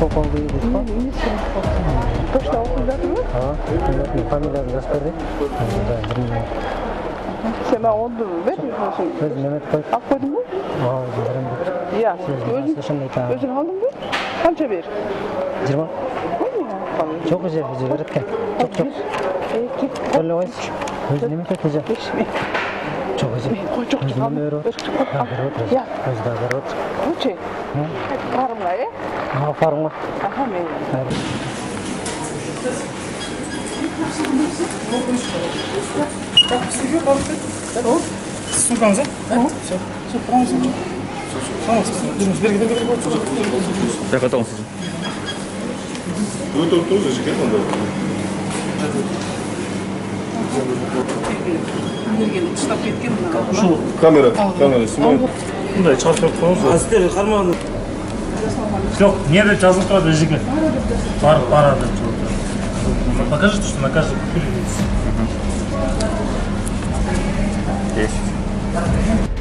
Kokon değil mi? Почта оқып жатырмын. Фамилияны жазып берді. Сен маған онды бер. Өз Мемет қойып. Алып қойдың ба? Иә. Өзің алдың ба? Қанша бер? 20. Çok güzel öğretken. Çok. Öyle oyun. Öz nemin kötü güzel. Çok güzel. Çok güzel. Ya. Öz daha berot. Bu şey. Farımla ya? Ha farımla. Aha men. Сумкаңыз, Все. Все, праңыз. Жүріңіз, берге. Так, атауын сіздің. Тоже жеке надо. Камера снимает. Бұндай чартып қойыңыз. Азиттер қармағын. Жоқ, неде жазылып тұрады жеке. Барады. Покажите, что на каждом купили. Есть.